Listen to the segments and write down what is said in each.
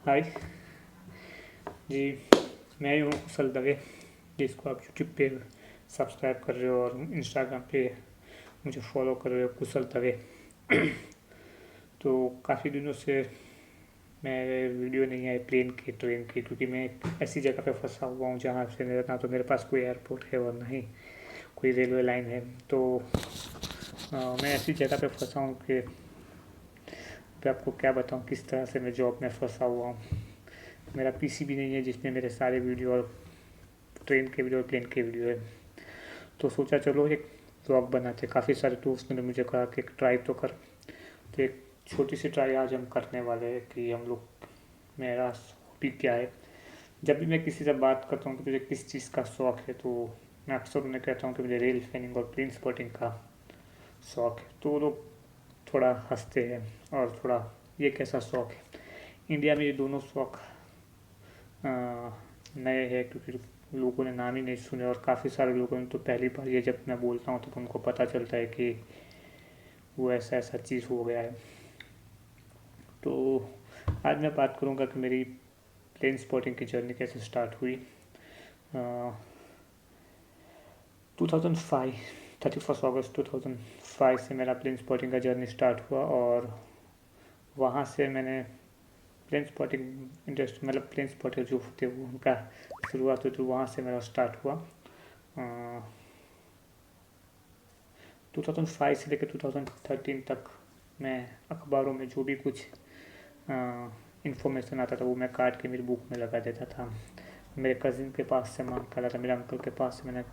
हाय जी। मैं ही हूँ कुशल दवे, जिसको आप यूट्यूब पे सब्सक्राइब कर रहे हो और इंस्टाग्राम पे मुझे फॉलो कर रहे हो, कुशल दवे। तो काफ़ी दिनों से मेरे वीडियो नहीं आए प्लेन की, ट्रेन की, क्योंकि मैं एक ऐसी जगह पे फंसा हुआ हूँ जहाँ से ना तो मेरे पास कोई एयरपोर्ट है और ना ही कोई रेलवे लाइन है। तो मैं ऐसी जगह पे फंसा हूँ कि मैं आपको क्या बताऊँ किस तरह से मैं जॉब में फंसा हुआ हूँ। मेरा पीसी भी नहीं है जिसमें मेरे सारे वीडियो और ट्रेन के वीडियो और प्लेन के वीडियो है। तो सोचा चलो एक ब्लॉग बनाते। काफ़ी सारे दोस्तों ने मुझे कहा कि ट्राई तो कर। तो एक छोटी सी ट्राई आज हम करने वाले हैं कि हम लोग, मेरा हॉबी क्या है। जब भी मैं किसी से बात करता हूँ कि मुझे किस चीज़ का शौक़ है, तो मैं अक्सर उन्हें कहता हूँ कि मुझे रेल फैनिंग और प्लेन स्पॉटिंग का शौक़ है। तो वो लोग थोड़ा हंसते हैं और थोड़ा, ये कैसा शौक़ है। इंडिया में ये दोनों शौक़ नए हैं, क्योंकि लोगों ने नाम ही नहीं सुने और काफ़ी सारे लोगों ने तो पहली बार ये जब मैं बोलता हूँ तो उनको पता चलता है कि वो ऐसा ऐसा चीज़ हो गया है। तो आज मैं बात करूँगा कि मेरी प्लेन स्पॉटिंग की जर्नी कैसे स्टार्ट हुई। 2005 31 अगस्त 2005 से मेरा प्लेन स्पॉटिंग का जर्नी स्टार्ट हुआ और वहाँ से मैंने प्लेन स्पॉटिंग इंडस्ट्री, मतलब प्लेन स्पॉटर जो होते हैं वो उनका शुरुआत हुई, तो वहाँ से मेरा स्टार्ट हुआ। 2005 से लेकर 2013 तक मैं अखबारों में जो भी कुछ इंफॉर्मेशन आता था वो मैं काट के मेरी बुक में लगा देता था। मेरे कज़िन के पास से मांग कर था, मेरे अंकल के पास से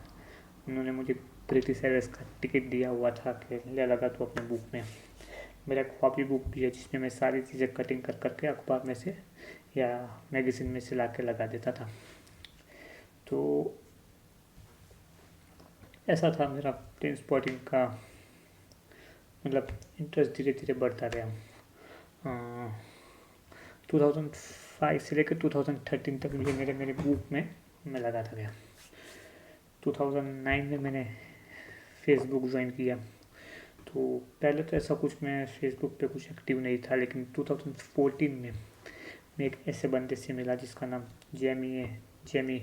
उन्होंने मुझे ब्रिटिश एयरवेज का टिकट दिया हुआ था कि ले लगा तो अपने बुक में। मेरा एक कॉपी बुक भी है जिसमें मैं सारी चीज़ें कटिंग कर करके अखबार में से या मैगज़ीन में से ला के लगा देता था। तो ऐसा था मेरा प्लेन स्पॉटिंग का, मतलब इंटरेस्ट धीरे धीरे बढ़ता गया। 2005 से लेकर 2013 तक ये मेरे मेरे बुक में मैं लगाता गया। 2009 में मैंने फेसबुक ज्वाइन किया। तो पहले तो ऐसा कुछ, मैं फेसबुक पे कुछ एक्टिव नहीं था, लेकिन 2014 में मैं एक ऐसे बंदे से मिला जिसका नाम जेमी है। Jamie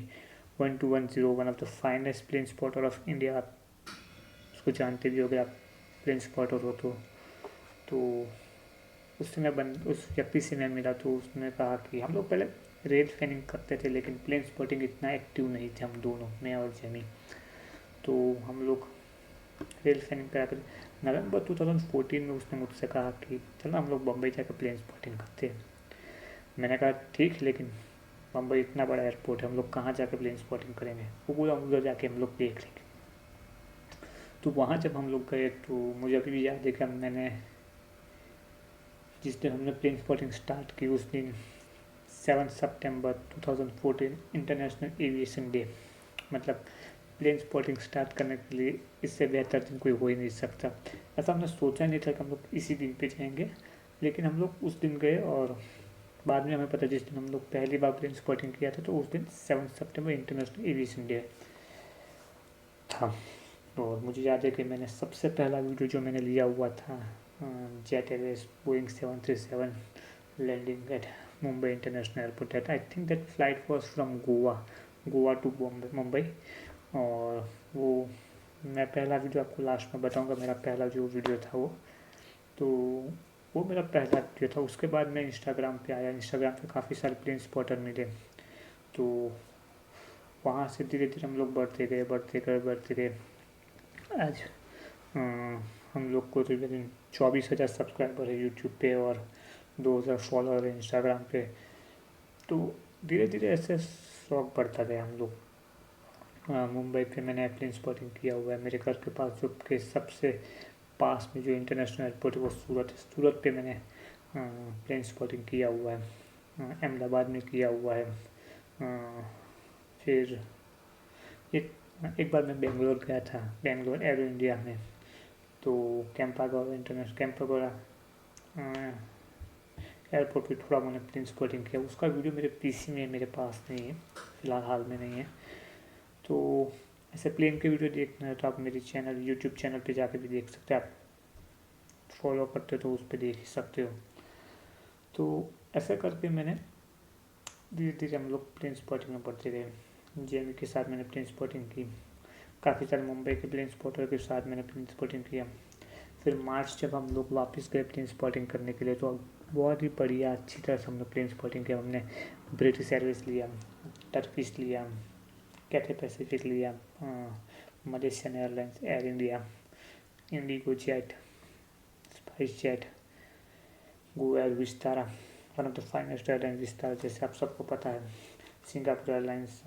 1210, one of the finest plane spotter of India. आप उसको जानते भी हो, गया आप प्लेन स्पॉटर हो तो उससे उस व्यक्ति से मैं मिला। तो उसने कहा कि हम लोग पहले रेल फैनिंग करते थे, लेकिन प्लेन स्पॉटिंग इतना एक्टिव नहीं थे हम दोनों, मैं और जेमी। तो हम लोग रेल फैनिंग करा कर नवंबर 2014 में उसने मुझसे कहा कि चलो हम लोग बम्बई जाकर प्लेन स्पॉटिंग करते हैं। मैंने कहा ठीक, लेकिन बम्बई इतना बड़ा एयरपोर्ट है, हम लोग कहाँ जाकर प्लेन स्पॉटिंग करेंगे। वो पूरा उधर जाके हम लोग देख लेंगे। तो वहाँ जब हम लोग गए तो मुझे अभी भी याद है कि मैंने जिस दिन हमने प्लेन स्पॉटिंग स्टार्ट की उस दिन 7 सितंबर 2014 इंटरनेशनल एविएशन डे। मतलब प्लेन स्पॉटिंग स्टार्ट करने के लिए इससे बेहतर दिन कोई हो ही नहीं सकता। ऐसा हमने सोचा नहीं था कि हम लोग इसी दिन पे जाएंगे, लेकिन हम लोग उस दिन गए और बाद में हमें पता, जिस दिन हम लोग पहली बार प्लेन स्पॉटिंग किया था तो उस दिन 7 सितंबर इंटरनेशनल एविएशन डे था। और मुझे याद है कि मैंने सबसे पहला वीडियो जो मैंने लिया हुआ था Jet Airways Boeing 737 landing at Mumbai International Airport at, I think that flight was from Goa to Mumbai. और वो मैं पहला वीडियो आपको लास्ट में बताऊंगा, मेरा पहला जो वीडियो था तो वो मेरा पहला वीडियो था। उसके बाद मैं इंस्टाग्राम पे आया। इंस्टाग्राम पे काफ़ी सारे प्लेन स्पॉटर मिले, तो वहाँ से धीरे धीरे हम लोग बढ़ते गए। आज हम लोग को तकरीबन 24,000 सब्सक्राइबर है यूट्यूब पे और 2,000 फॉलोअर है इंस्टाग्राम पे। तो धीरे धीरे ऐसे शौक बढ़ता गया हम लोग। मुंबई पे मैंने प्लेन स्पॉटिंग किया हुआ है। मेरे घर के पास जो के सबसे पास में जो इंटरनेशनल एयरपोर्ट है वो सूरत है। सूरत पे मैंने प्लेन स्पॉटिंग किया हुआ है। अहमदाबाद में किया हुआ है। फिर एक बार मैं बेंगलोर गया था, बेंगलोर एरो इंडिया में। तो कैंपागोरा इंटरनेशनल कैंपागोरा एयरपोर्ट पे थोड़ा मैंने प्लेन स्पॉटिंग किया। उसका वीडियो मेरे पीसी में मेरे पास नहीं है, फ़िलहाल हाल में नहीं है। तो ऐसे प्लेन के वीडियो देखना है तो आप मेरी चैनल यूट्यूब चैनल पे जाके भी देख सकते हैं। आप फॉलो करते हो तो उस पर देख ही सकते हो। तो ऐसा करके मैंने धीरे धीरे हम लोग प्लेन स्पॉटिंग में बढ़ते गए। जेएमवी के साथ मैंने प्लेन स्पॉटिंग की, काफ़ी सारे मुंबई के प्लेन स्पॉटर के साथ मैंने प्लेन स्पॉटिंग किया। फिर मार्च जब हम लोग वापस गए प्लेन स्पॉटिंग करने के लिए, तो बहुत ही बढ़िया अच्छी तरह से हम लोग प्लेन स्पॉटिंग किया। हमने ब्रिटिश एयरवेज लिया, टर्किश लिया, कैथे पैसिफिक लिया, Malaysian airlines, Air India, Indigo jet, spice jet, Go Air, Vistara, one of the finest airlines Vistara जैसे आप सबको पता है, सिंगापुर एयरलाइंस,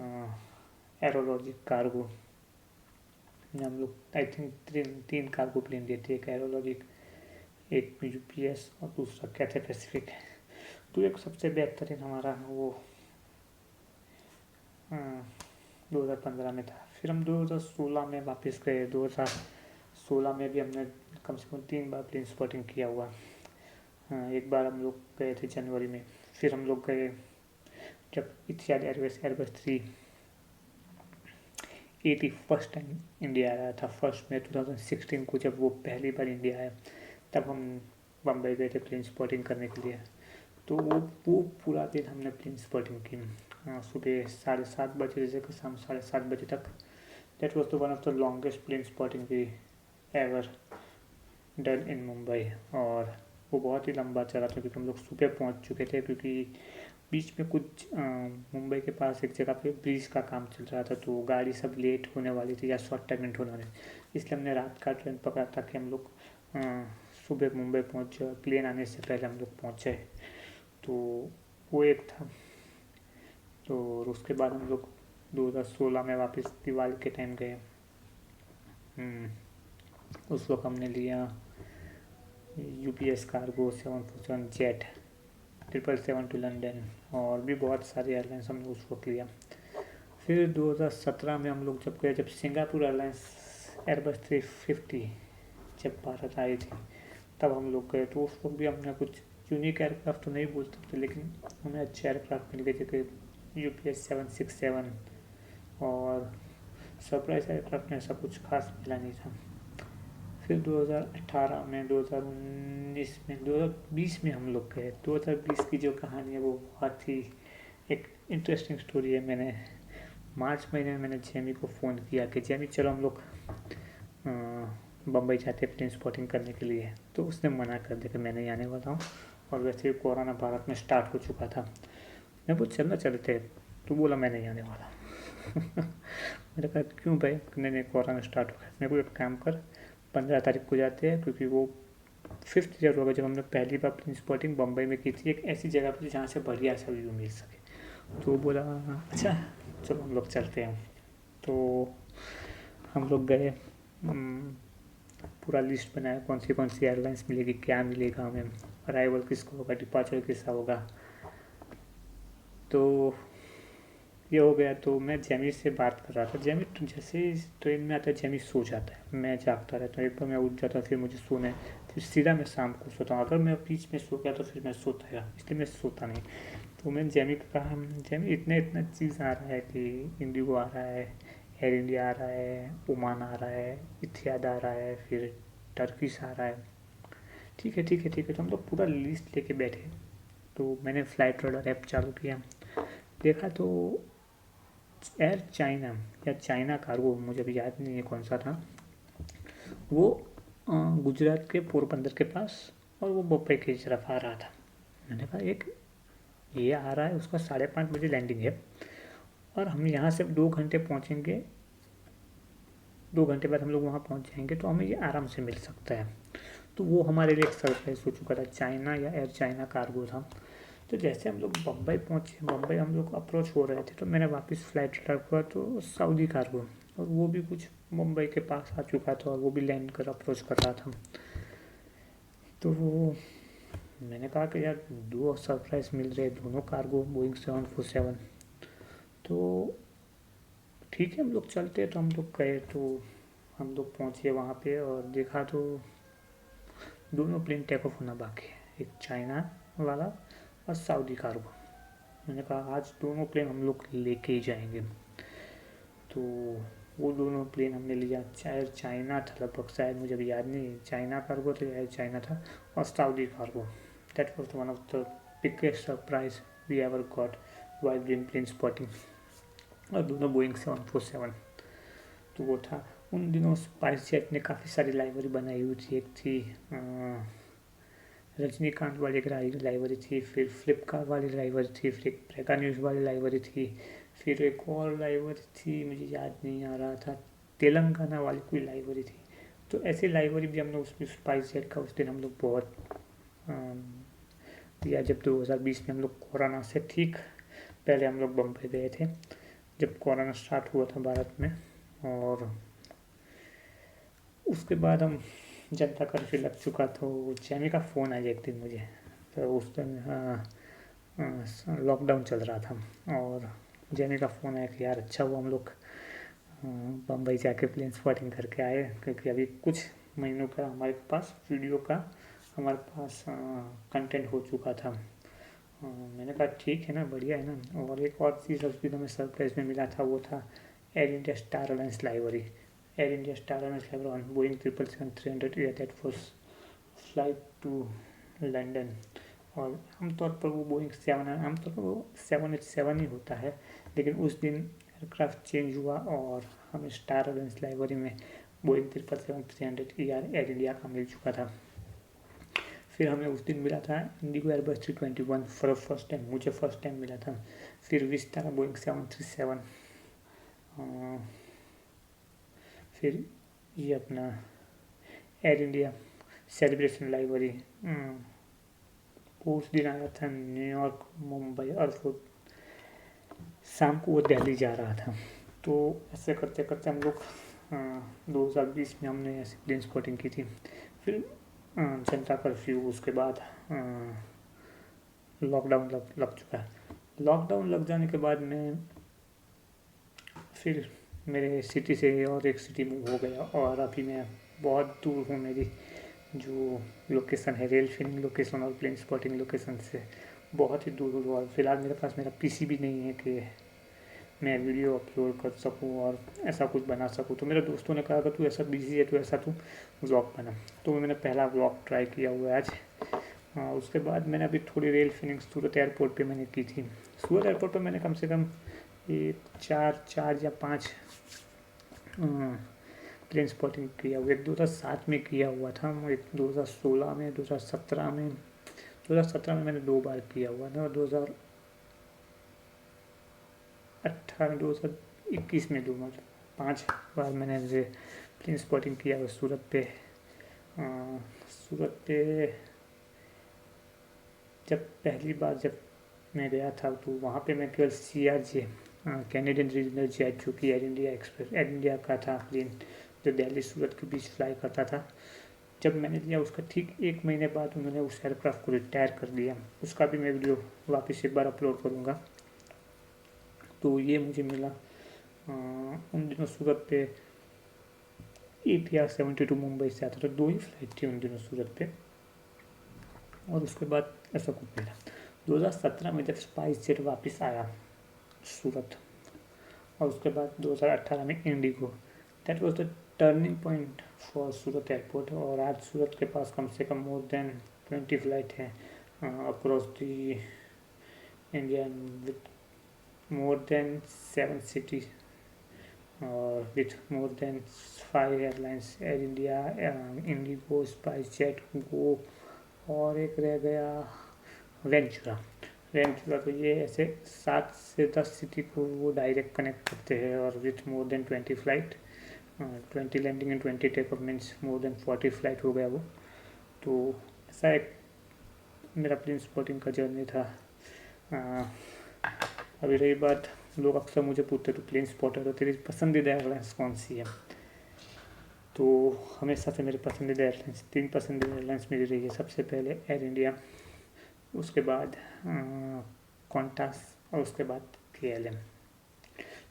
एरोलॉजिक कार्गो। हम लोग आई थिंक तीन कार्गो प्लेन लेते हैं, एक एरोलॉजिक, एक यूपीएस और दूसरा कैथे पैसिफिक। तो एक सबसे बेहतरीन हमारा वो 2015 में था। फिर हम 2016 में वापस गए। 2016 में भी हमने कम से कम 3 बार प्लेन स्पॉटिंग किया हुआ। एक बार हम लोग गए थे जनवरी में। फिर हम लोग गए जब Etihad Airways Airbus 380 first time India आया था, 1 मई 2016 को जब वो पहली बार इंडिया आया, तब हम बम्बई गए थे प्लेन स्पॉटिंग करने के लिए। तो वो पूरा दिन हमने प्लेन स्पॉटिंग की, सुबह 7:30 बजे से शाम 7:30 बजे तक। That was the one of the longest plane spotting we ever done in Mumbai. और वो बहुत ही लंबा चला था क्योंकि हम लोग सुबह पहुंच चुके थे, क्योंकि बीच में कुछ मुंबई के पास एक जगह पे ब्रिज का काम चल रहा था, तो गाड़ी सब लेट होने वाली थी या शॉर्ट टाइमिंग होने वाली थी, इसलिए हमने रात का ट्रेन पकड़ा था कि हम लोग सुबह मुंबई पहुँचे और प्लेन आने से पहले हम लोग पहुँचे। तो वो एक था। तो उसके बाद हम लोग 2016 में वापस दिवाली के टाइम गए। उस वक्त हमने लिया UPS cargo 747 jet 777 to London, और भी बहुत सारी एयरलाइंस हमने उस वक्त लिया। फिर 2017 में हम लोग जब गए, जब सिंगापुर एयरलाइंस एयरबस 350 जब भारत आई थी, तब हम लोग गए। तो उस वक्त भी हमने कुछ यूनिक एयरक्राफ्ट तो नहीं बोल सकते, लेकिन हमें अच्छे एयरक्राफ्ट मिल गए थे, यूपीएस 767, और सरप्राइज एयरक्राफ्ट में ऐसा कुछ खास मिला नहीं था। फिर 2018 में, 2019 में, 2020 में हम लोग गए। 2020 की जो कहानी है वो बहुत ही एक इंटरेस्टिंग स्टोरी है। मैंने मार्च महीने में मैंने जेमी को फ़ोन किया कि जेमी चलो हम लोग बम्बई जाते प्लेन स्पॉटिंग करने के लिए। तो उसने मना कर दिया कि मैं नहीं आने वाला हूँ, और वैसे भी कोरोना भारत में स्टार्ट हो चुका था। मैं बोल चलना चलते, तो बोला मैं नहीं आने वाला। मैंने कहा क्यों भाई? नहीं कोरोना स्टार्ट हो गया। मेरे को एक काम कर, 15 तारीख को जाते हैं, क्योंकि वो 5th ईयर होगा जब हमने पहली बार प्लेन स्पॉटिंग बम्बई में की थी, एक ऐसी जगह पर जहाँ से बढ़िया सा व्यू मिल सके। तो बोला अच्छा चलो हम लोग चलते हैं। तो हम लोग गए, पूरा लिस्ट बनाया कौन सी एयरलाइंस मिलेगी, क्या मिलेगा हमें, अराइवल किसका होगा, डिपार्चर किसका होगा। तो ये हो गया। तो मैं जेमी से बात कर रहा था। जेमी जैसे ट्रेन में आता है जेमी सो जाता है, मैं जागता रहता हूँ। एक बार मैं उठ जाता हूँ, फिर मुझे सोने, फिर सीधा मैं शाम को सोता हूँ। अगर मैं बीच में सो गया तो फिर मैं सोता गया, इसलिए मैं सोता नहीं। तो मैंने जेमी को कहा जेमी इतना चीज़ आ रहा है कि इंडिगो आ रहा है, एयर इंडिया आ रहा है, ओमान आ रहा है, इथियाद आ रहा है, फिर टर्किश आ रहा है। ठीक है ठीक है ठीक है। तो हम लोग पूरा लिस्ट लेके बैठे। तो मैंने फ्लाइट रेडर ऐप चालू किया, देखा तो एयर चाइना या चाइना कार्गो, मुझे अभी याद नहीं है कौन सा था, वो गुजरात के पोरबंदर के पास, और वो बम्बई की तरफ आ रहा था। मैंने कहा एक ये आ रहा है, उसका 5:30 बजे लैंडिंग है, और हम यहाँ से 2 घंटे पहुँचेंगे, 2 घंटे बाद हम लोग वहाँ पहुँच जाएंगे, तो हमें ये आराम से मिल सकता है। तो वो हमारे लिए एक सरप्राइज हो चुका था। चाइना या एयर चाइना कार्गो था। तो जैसे हम लोग बम्बई पहुँचे, बम्बई हम लोग अप्रोच हो रहे थे, तो मैंने वापस फ्लाइट हुआ तो सऊदी कार्गो, और वो भी कुछ मुंबई के पास आ चुका था, और वो भी लैंड कर अप्रोच कर रहा था। तो मैंने कहा कि यार 2 सरप्राइज मिल रहे, दोनों कार्गो बोइंग 747। तो ठीक है हम लोग चलते। तो हम लोग गए, तो हम लोग पहुँचे वहाँ पे, और देखा तो दोनों प्लेन टेक ऑफ होना बाकी है, एक चाइना वाला और सऊदी कार्गो। मैंने कहा आज दोनों प्लेन हम लोग लेके ही जाएंगे। तो वो दोनों प्लेन हमने लिया। एयर चाइना था लगभग, शायद मुझे अभी याद नहीं, चाइना कार्गो तो एयर चाइना था, और Saudi cargo. That was one of the biggest surprise we ever got while doing plane spotting, और दोनों बोइंग 747। तो वो था उन दिनों। स्पाइस जेट ने काफ़ी सारी लाइब्रेरी बनाई हुई थी। एक थी रजनीकांत वाली एक लाइब्रेरी थी, फिर फ्लिपकार्ट वाली लाइब्रेरी थी, फिर एक प्रेगा न्यूज़ वाली लाइब्रेरी थी, फिर एक और लाइब्रेरी थी मुझे याद नहीं आ रहा था, तेलंगाना वाली कोई लाइब्रेरी थी। तो ऐसी लाइब्रेरी भी हम लोग उसमें स्पाइस जेट का उस दिन हम लोग बहुत दिया। जब 2020 में हम लोग कोरोना से ठीक पहले हम लोग बम्बई गए थे, जब कोरोना स्टार्ट हुआ था भारत में, और उसके बाद हम जनता कर्फ्यू लग चुका। तो जैमी का फ़ोन आया एक दिन मुझे, तो उस दिन लॉकडाउन चल रहा था, और जैमी का फ़ोन आया कि यार अच्छा हुआ हम लोग बम्बई जाके प्लेन स्पॉटिंग करके आए, क्योंकि अभी कुछ महीनों का हमारे पास वीडियो का हमारे पास कंटेंट हो चुका था। मैंने कहा ठीक है ना, बढ़िया है ना। और एक और चीज़ उस दिन हमें सरप्राइज में मिला था, वो था Air India star alliance library. Air India star alliance library on Boeing 777-300 air that was flight to London. और आमतौर पर वो बोइंग 7, आमतौर पर वो 787 ही होता है, लेकिन उस दिन एयरक्राफ्ट चेंज हुआ और हमें स्टार अलायंस लाइब्रेरी में बोइंग 777-300 एयर इंडिया का मिल चुका था। फिर हमें उस दिन मिला था Indigo Airbus 321 for first time, मुझे फर्स्ट टाइम मिला था। फिर विस्तारा बोइंग 737, फिर ये अपना एयर इंडिया सेलिब्रेशन लाइब्रेरी, उस दिन आया था न्यूयॉर्क मुंबई एयरपोर्ट, शाम को वो दिल्ली जा रहा था। तो ऐसे करते करते हम लोग 2020 में हमने ऐसे प्लेन स्पॉटिंग की थी। फिर जनता कर्फ्यू, उसके बाद लॉकडाउन लग चुका है। लॉकडाउन लग जाने के बाद मैं फिर मेरे सिटी से और एक सिटी मूव हो गया, और अभी मैं बहुत दूर हूँ। मेरी जो लोकेशन है रेल फिलिंग लोकेशन और प्लेन स्पॉटिंग लोकेशन से बहुत ही दूर हूँ, और फिलहाल मेरे पास मेरा पीसी भी नहीं है कि मैं वीडियो अपलोड कर सकूँ और ऐसा कुछ बना सकूँ। तो मेरे दोस्तों ने कहा कि तू ऐसा बिजी है तो ऐसा तू व्लॉग बना, तो मैंने पहला व्लॉग ट्राई किया हुआ है आज। उसके बाद मैंने अभी थोड़ी रेल फिलिंग सूरत एयरपोर्ट पे मैंने की थी। सूरत एयरपोर्ट पे मैंने कम से कम ये चार या 5 प्लेन स्पॉटिंग किया हुआ। एक 2007 में किया हुआ था, एक 2016 में, 2017 में। 2017 में मैंने 2 बार किया हुआ था, और 2018 2021 में 2 बार, 5 बार मैंने प्लेन स्पॉटिंग किया हुआ सूरत पे। सूरत पे जब पहली बार जब मैं गया था, तो वहाँ पे मैं केवल CRJ कैनेडियन रीजनल जेट, जो कि air India express air India का था प्लेन, जो दिल्ली सूरत के बीच फ्लाई करता था, जब मैंने लिया उसका ठीक 1 महीने बाद उन्होंने उस एयरक्राफ्ट को रिटायर कर दिया। उसका भी मैं वीडियो वापस एक बार अपलोड करूँगा। तो ये मुझे मिला उन दिनों सूरत पे। ATR 72 मुंबई से आता था, 2 ही फ्लाइट थी उन दिनों सूरत पे, और उसके बाद ऐसा कुछ मिला। 2017 में जब स्पाइस जेट वापस आया सूरत, और उसके बाद 2018 में IndiGo, that was the turning point for Surat airport. और आज सूरत के पास कम से कम मोर देन 20 फ्लाइट हैं across the India, with more than 7 cities, और with more than 5 airlines, Air India, IndiGo, SpiceJet, Go, और एक रह गया वेंचुरा। तो ये ऐसे 7 से 10 सिटी को वो डायरेक्ट कनेक्ट करते हैं, और with more than 20 flight, 20 landing and 20 take up means more than 40 flight हो गया वो। तो ऐसा एक मेरा प्लेन स्पॉटिंग का जर्नी था। अभी रही बात, लोग अक्सर मुझे पूछते तो प्लेन स्पॉटर तो तेरी पसंदीदा एयरलाइंस कौन सी है। तो हमेशा से मेरी पसंदीदा एयरलाइंस 3 पसंदीदा एयरलाइंस मेरी रही है। सबसे पहले एयर इंडिया, उसके बाद क्वांटास, और उसके बाद KLM।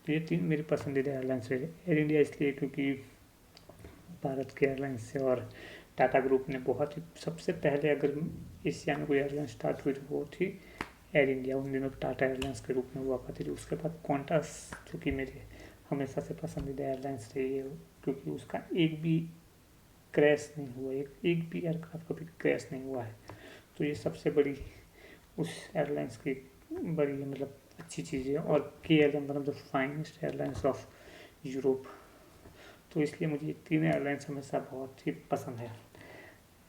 तो ये 3 मेरी पसंदीदा एयरलाइंस रही। एयर इंडिया इसलिए क्योंकि भारत के एयरलाइंस से, और टाटा ग्रुप ने बहुत ही सबसे पहले अगर एशिया में कोई एयरलाइन स्टार्ट हुई तो वो थी एयर इंडिया। उन दिनों टाटा एयरलाइंस के रूप में हुआ करती थी। उसके बाद क्वांटास, जो कि मेरे हमेशा से पसंदीदा एयरलाइंस रही है, क्योंकि उसका एक भी क्रैश नहीं हुआ, एक भी एयरक्राफ्ट कभी क्रैश नहीं हुआ है। तो ये सबसे बड़ी उस एयरलाइंस की बड़ी मतलब अच्छी चीज़ है। और KLM one of the finest airlines of Europe, तो इसलिए मुझे ये तीन एयरलाइंस हमेशा बहुत ही पसंद है।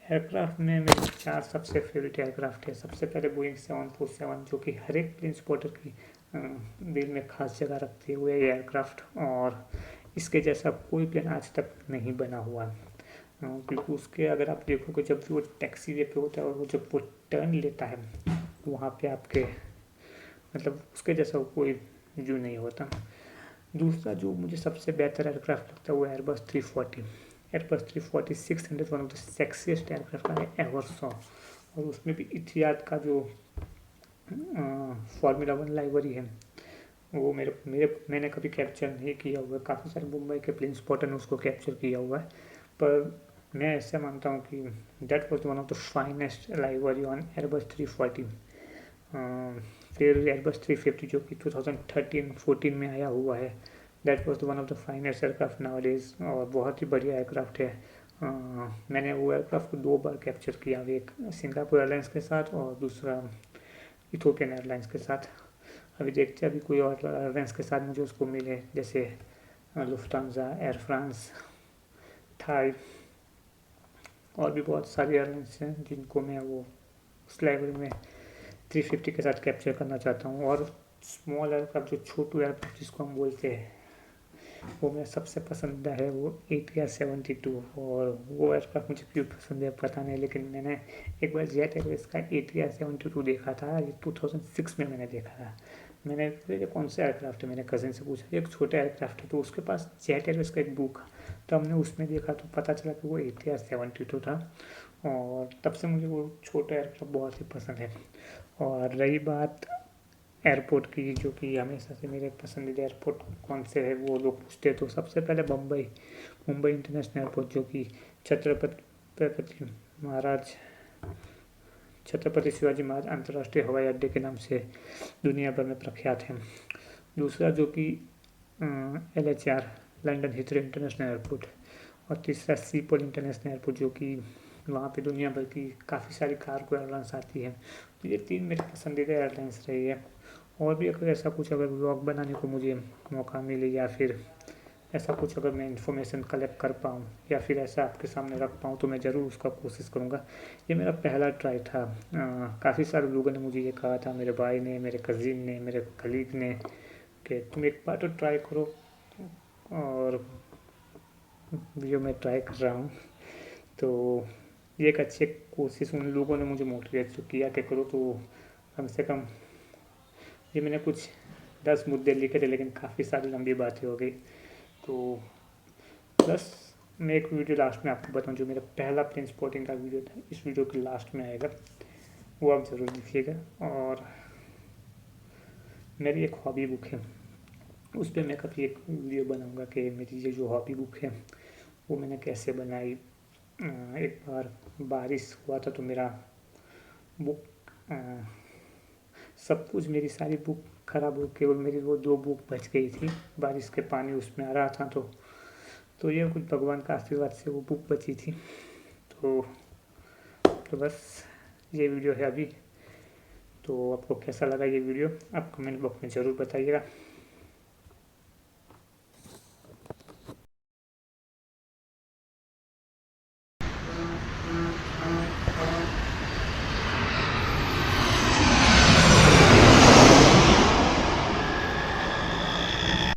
एयरक्राफ्ट में मेरे चार सबसे फेवरेट एयरक्राफ्ट है। सबसे पहले बोइंग 747, जो कि हर एक प्लेन स्पॉटर की दिल में खास जगह रखती है वो एयरक्राफ्ट, और इसके जैसा कोई प्लेन आज तक नहीं बना हुआ। क्योंकि उसके अगर आप देखोगे जब भी वो टैक्सी वे पे होता है और वो जब वो टर्न लेता है वहाँ पे आपके मतलब उसके जैसा कोई व्यू नहीं होता। दूसरा जो मुझे सबसे बेहतर एयरक्राफ्ट लगता है वो Airbus 340। Airbus 340-600 one of the sexiest aircraft I ever saw. और उसमें भी इतिहाद का जो फार्मूला वन लाइब्रेरी है वो मेरे मेरे मैंने कभी कैप्चर नहीं किया हुआ है। काफ़ी सारे मुंबई के प्लेन स्पॉटर ने उसको कैप्चर किया हुआ है, पर मैं ऐसे मानता हूँ कि that was one of the finest library on Airbus 340। फिर एयरबस 350 जो कि 2013-14 में आया हुआ है, that was one of the finest aircraft nowadays, और बहुत ही बढ़िया एयरक्राफ्ट है। मैंने वो एयरक्राफ्ट को 2 बार कैप्चर किया, एक सिंगापुर एयरलाइंस के साथ और दूसरा इथोपियन एयरलाइंस के साथ। अभी देखते हैं अभी कोई और एयरलाइंस के साथ मुझे उसको मिले, जैसे लुफ्तांजा, एयर फ्रांस, थाई, और भी बहुत सारी एयरलाइंस हैं जिनको मैं वो उस लाइब्रेरी में 350 के साथ कैप्चर करना चाहता हूँ। और स्मॉल एयरक्राफ्ट जो छोटू एयरक्राफ्ट जिसको हम बोलते हैं वो मेरा सबसे पसंदीदा है वो ATR 72। और वो एयरक्राफ्ट मुझे क्यों पसंद है पता नहीं, लेकिन मैंने एक बार जेट एयरवेज का ATR 72 देखा था। ये 2006 में मैंने देखा था। मैंने ये कौन सा एयरक्राफ्ट है, मैंने कज़न से पूछा, एक छोटा एयरक्राफ्ट है, तो उसके पास जेट एयरवेज का एक बुक, तो हमने उसमें देखा तो पता चला कि वो ATR 72 था। और तब से मुझे वो छोटा एयरक्राफ्ट बहुत ही पसंद है। और रही बात एयरपोर्ट की, जो कि हमेशा से मेरे पसंदीदा एयरपोर्ट कौन से है वो लोग पूछते हैं, तो सबसे पहले मुंबई इंटरनेशनल एयरपोर्ट, जो कि छत्रपति महाराज छत्रपति शिवाजी महाराज अंतर्राष्ट्रीय हवाई अड्डे के नाम से दुनिया भर में प्रख्यात है। दूसरा जो कि LHR लंदन हिथरो इंटरनेशनल एयरपोर्ट, और तीसरा सीपोल इंटरनेशनल एयरपोर्ट, जो कि वहाँ पे दुनिया भर की काफ़ी सारी कार्गो एयरलाइंस आती है। तो ये तीन मेरे पसंदीदा एयरलाइंस रही है। और भी अगर ऐसा कुछ अगर व्लॉग बनाने को मुझे मौका मिले, या फिर ऐसा कुछ अगर मैं इन्फॉर्मेशन कलेक्ट कर पाऊँ या फिर ऐसा आपके सामने रख पाऊँ, तो मैं ज़रूर उसका कोशिश करूँगा। ये मेरा पहला ट्राई था। काफ़ी सारे लोगों ने मुझे ये कहा था, मेरे भाई ने, मेरे कज़िन ने, मेरे कलीग ने, कि तुम एक बार तो ट्राई करो। और जो मैं ट्राई कर रहा हूँ, तो ये एक अच्छी कोशिश, उन लोगों ने मुझे मोटिवेट तो किया कि करो, तो कम से कम ये मैंने कुछ 10 मुद्दे लिखे थे, लेकिन काफ़ी सारी लंबी बातें हो गई। तो बस मैं एक वीडियो लास्ट में आपको बताऊं, जो मेरा पहला प्लेन स्पॉटिंग का वीडियो था, इस वीडियो के लास्ट में आएगा, वो आप ज़रूर देखिएगा। और मेरी एक हॉबी बुक है, उस पर मैं कभी एक वीडियो बनाऊंगा कि मेरी ये जो हॉबी बुक है वो मैंने कैसे बनाई। एक बार बारिश हुआ था तो मेरा बुक सब कुछ, मेरी सारी बुक ख़राब हो, केवल मेरी वो 2 बुक बच गई थी। बारिश के पानी उसमें आ रहा था, तो ये कुछ भगवान का आशीर्वाद से वो बुक बची थी। तो बस ये वीडियो है अभी। तो आपको कैसा लगा ये वीडियो, आप कमेंट बॉक्स में ज़रूर बताइएगा।